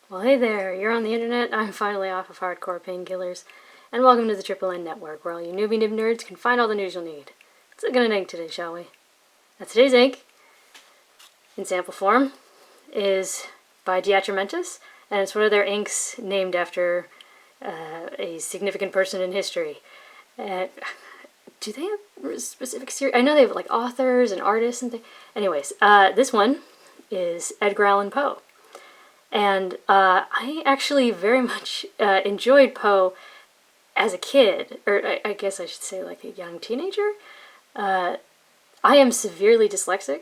Well, hey there, you're on the internet, I'm finally off of hardcore painkillers, and welcome to the Triple N Network, where all you newbie nib nerds can find all the news you'll need. Let's look at an ink today, shall we? Now, today's ink, in sample form, is by DeAtramentis, and it's one of their inks named after a significant person in history. Do they have a specific series? I know they have like authors and artists and things. Anyways, this one is Edgar Allan Poe. And I actually very much enjoyed Poe as a kid, or I guess I should say like a young teenager. I am severely dyslexic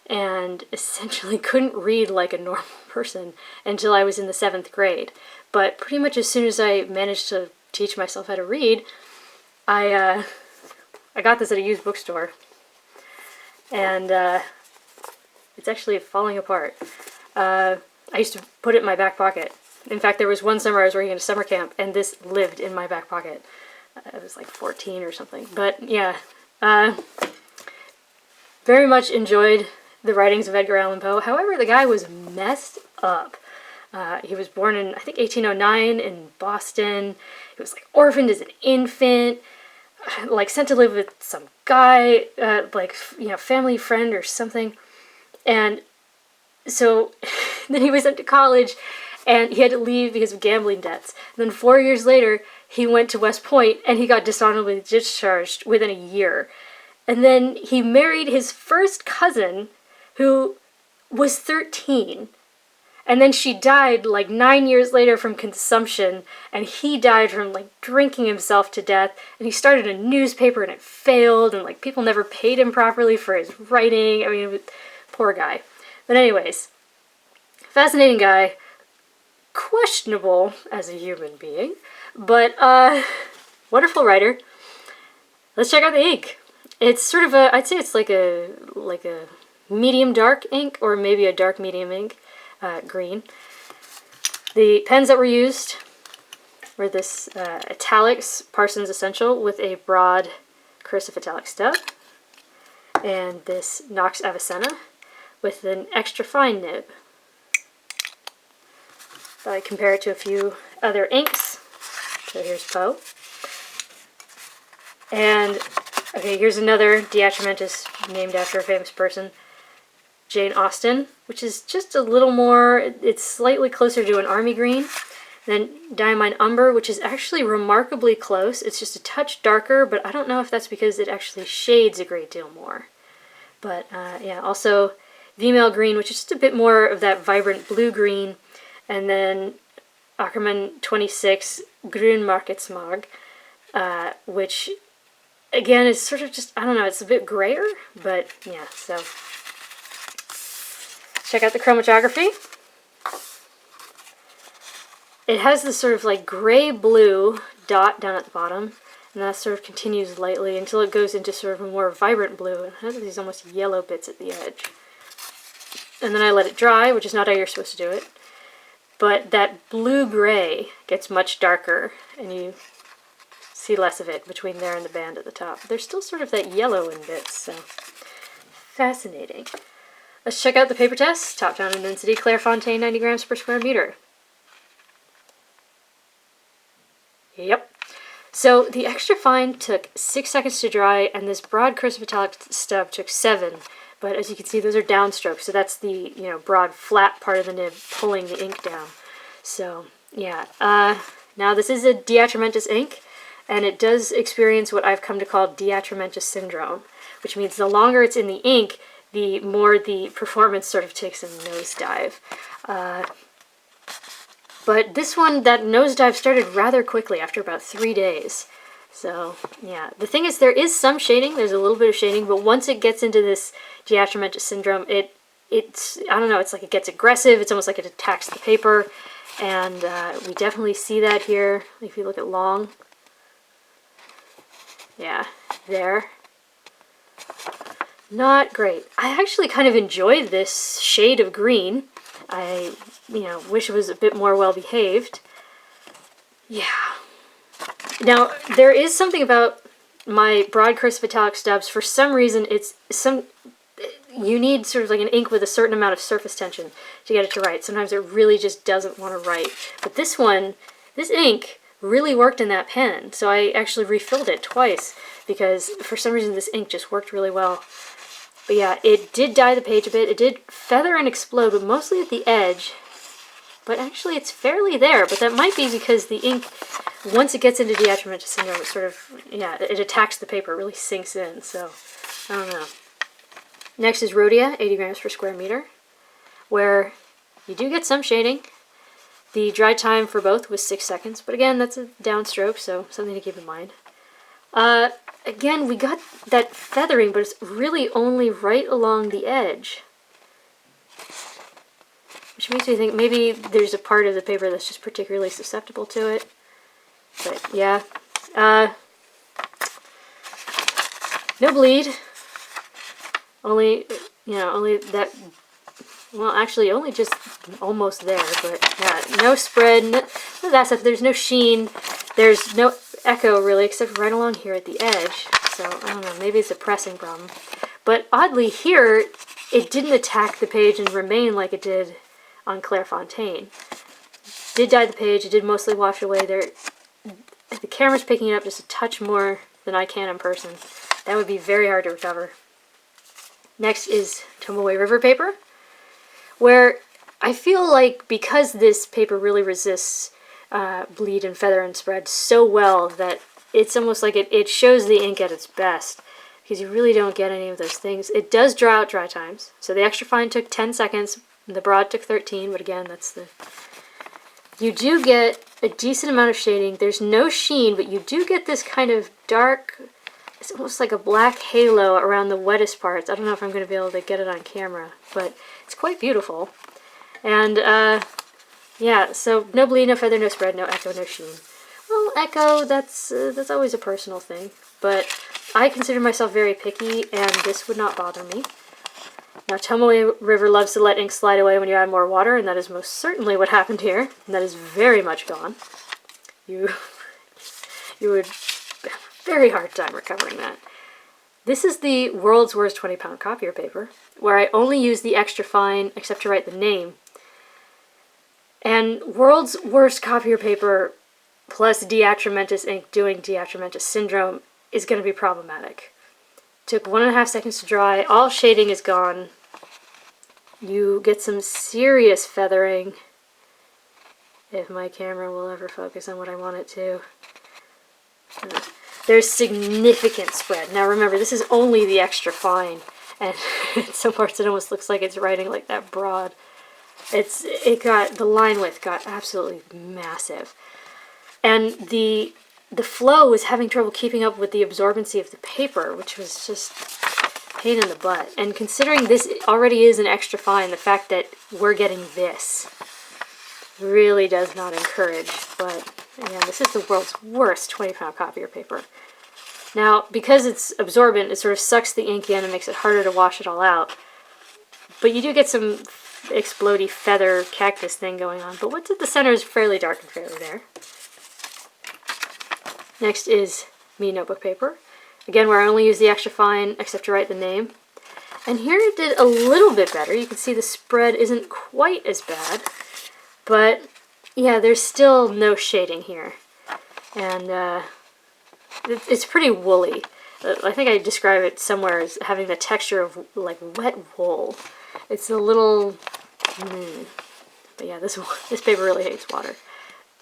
and essentially couldn't read like a normal person until I was in the 7th grade. But pretty much as soon as I managed to teach myself how to read, I got this at a used bookstore, and it's actually falling apart. I used to put it in my back pocket. In fact, there was one summer I was working at a summer camp, and this lived in my back pocket. I was like 14 or something. But yeah, very much enjoyed the writings of Edgar Allan Poe. However, the guy was messed up. He was born in, I think, 1809 in Boston. He was like orphaned as an infant, like sent to live with some guy, like, you know, family friend or something. And so then he was sent to college, and he had to leave because of gambling debts. And then 4 years later, he went to West Point, and he got dishonorably discharged within a year. And then he married his first cousin, who was 13. And then she died like 9 years later from consumption, and he died from like drinking himself to death. And he started a newspaper, and it failed, and like people never paid him properly for his writing. I mean, poor guy. But anyways, fascinating guy, questionable as a human being, but wonderful writer. Let's check out the ink. It's sort of a, I'd say it's like a medium dark ink, or maybe a dark medium ink, green. The pens that were used were this Italix Parson's Essential with a Broad Cursive Italic Stub, and this Knox Avicenna with an extra fine nib. I compare it to a few other inks. So here's Poe. And, okay, here's another DeAtramentis named after a famous person, Jane Austen, which is just a little more, it's slightly closer to an army green. Then Diamine Umber, which is actually remarkably close. It's just a touch darker, but I don't know if that's because it actually shades a great deal more. But, yeah, also Vimeo Green, which is just a bit more of that vibrant blue-green, and then Ackerman 26 Grünmarketsmag, which, again, is sort of just, I don't know, it's a bit grayer, but yeah, so check out the chromatography. It has this sort of like gray-blue dot down at the bottom, and that sort of continues lightly until it goes into sort of a more vibrant blue, and it has these almost yellow bits at the edge. And then I let it dry, which is not how you're supposed to do it. But that blue-gray gets much darker, and you see less of it between there and the band at the top. But there's still sort of that yellow in bits, so fascinating. Let's check out the paper test. Top down in density, Clairefontaine, 90 grams per square meter. Yep. So the extra fine took 6 seconds to dry, and this Broad Cursive Italic Stub took 7. But as you can see, those are downstrokes, so that's the, you know, broad flat part of the nib pulling the ink down. So yeah, now this is a DeAtramentis ink, and it does experience what I've come to call DeAtramentis syndrome, which means the longer it's in the ink, the more the performance sort of takes a nosedive. But this one, that nosedive started rather quickly after about 3 days. So, yeah. The thing is, there is some shading. There's a little bit of shading, but once it gets into this DeAtramentis syndrome, it's, I don't know, it's like it gets aggressive. It's almost like it attacks the paper. And we definitely see that here. If you look at long. Yeah, there. Not great. I actually kind of enjoyed this shade of green. I, you know, wish it was a bit more well-behaved. Yeah. Now, there is something about my Broad Cursive Italic Stubs. For some reason, you need sort of like an ink with a certain amount of surface tension to get it to write. Sometimes it really just doesn't want to write. But this one, this ink really worked in that pen. So I actually refilled it twice because for some reason this ink just worked really well. But yeah, it did dye the page a bit. It did feather and explode, but mostly at the edge. But actually it's fairly there, but that might be because the ink, once it gets into DeAtramentis syndrome, it sort of, yeah, it attacks the paper, it really sinks in, so I don't know. Next is Rhodia, 80 grams per square meter, where you do get some shading. The dry time for both was 6 seconds, but again, that's a downstroke, so something to keep in mind. Again, we got that feathering, but it's really only right along the edge. Which makes me think maybe there's a part of the paper that's just particularly susceptible to it. But yeah. No bleed. Only, you know, only that, well, actually only just almost there, but yeah, no spread, none of that stuff. There's no sheen. There's no echo really, except right along here at the edge. So I don't know, maybe it's a pressing problem. But oddly here, it didn't attack the page and remain like it did on Clairefontaine. Did dye the page, it did mostly wash away there. The camera's picking it up just a touch more than I can in person. That would be very hard to recover. Next is Tomoe River Paper, where I feel like because this paper really resists bleed and feather and spread so well that it's almost like it shows the ink at its best, because you really don't get any of those things. It does draw out dry times, so the extra fine took 10 seconds, the broad took 13, but again, that's the... You do get a decent amount of shading. There's no sheen, but you do get this kind of dark, it's almost like a black halo around the wettest parts. I don't know if I'm going to be able to get it on camera, but it's quite beautiful. And, yeah, so no bleed, no feather, no spread, no echo, no sheen. Well, echo, that's always a personal thing, but I consider myself very picky, and this would not bother me. Now, Tomoe River loves to let ink slide away when you add more water, and that is most certainly what happened here, and that is very much gone. You would have a very hard time recovering that. This is the world's worst 20-pound copier paper, where I only use the extra fine except to write the name. And world's worst copier paper plus DeAtramentis ink doing DeAtramentis syndrome is going to be problematic. Took 1.5 seconds to dry, all shading is gone. You get some serious feathering, if my camera will ever focus on what I want it to. There's significant spread. Now remember, this is only the extra fine, and in some parts it almost looks like it's writing like that broad. The line width got absolutely massive. And the flow was having trouble keeping up with the absorbency of the paper, which was just a pain in the butt. And considering this already is an extra fine, the fact that we're getting this really does not encourage. But again, this is the world's worst 20-pound copier paper. Now, because it's absorbent, it sort of sucks the ink in and makes it harder to wash it all out. But you do get some explodey feather cactus thing going on. But what's at the center is fairly dark and fairly there. Next is Mead Notebook Paper. Again, where I only use the extra fine except to write the name. And here it did a little bit better. You can see the spread isn't quite as bad. But, yeah, there's still no shading here. And it's pretty woolly. I think I describe it somewhere as having the texture of, like, wet wool. It's a little... But yeah, this paper really hates water.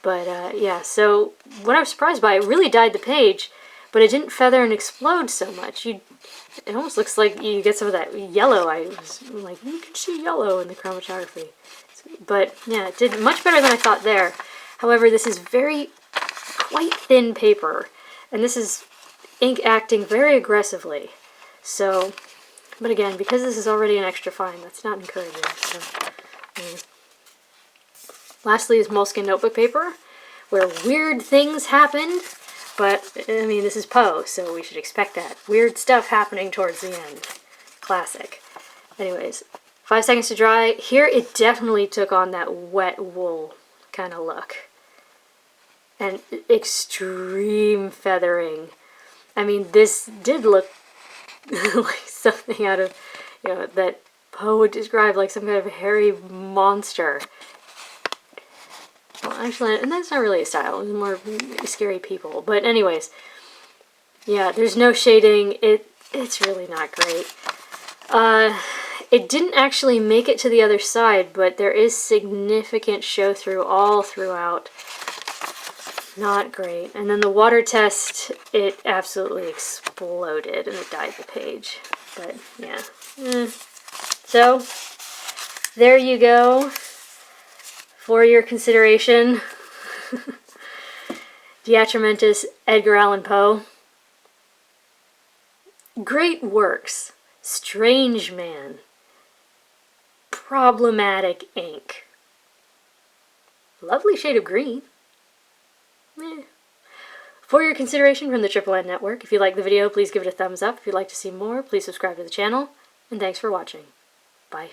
But, yeah, so what I was surprised by, it really dyed the page, but it didn't feather and explode so much. It almost looks like you get some of that yellow. I was like, you can see yellow in the chromatography. But, yeah, it did much better than I thought there. However, this is quite thin paper, and this is ink acting very aggressively. So, but again, because this is already an extra fine, that's not encouraging. So, Lastly is Moleskine notebook paper, where weird things happened, but, I mean, this is Poe, so we should expect that. Weird stuff happening towards the end. Classic. Anyways, 5 seconds to dry. Here it definitely took on that wet wool kind of look. And extreme feathering. I mean, this did look like something out of, you know, that Poe would describe like some kind of hairy monster. Well, actually, and that's not really a style. It's more scary people. But anyways, yeah, there's no shading. It's really not great. It didn't actually make it to the other side, but there is significant show through all throughout. Not great. And then the water test, it absolutely exploded and it dyed the page. But yeah. So, there you go. For your consideration. DeAtramentis, Edgar Allan Poe. Great works. Strange man. Problematic ink. Lovely shade of green. For your consideration from the Triple N Network, if you like the video, please give it a thumbs up. If you'd like to see more, please subscribe to the channel. And thanks for watching. Bye.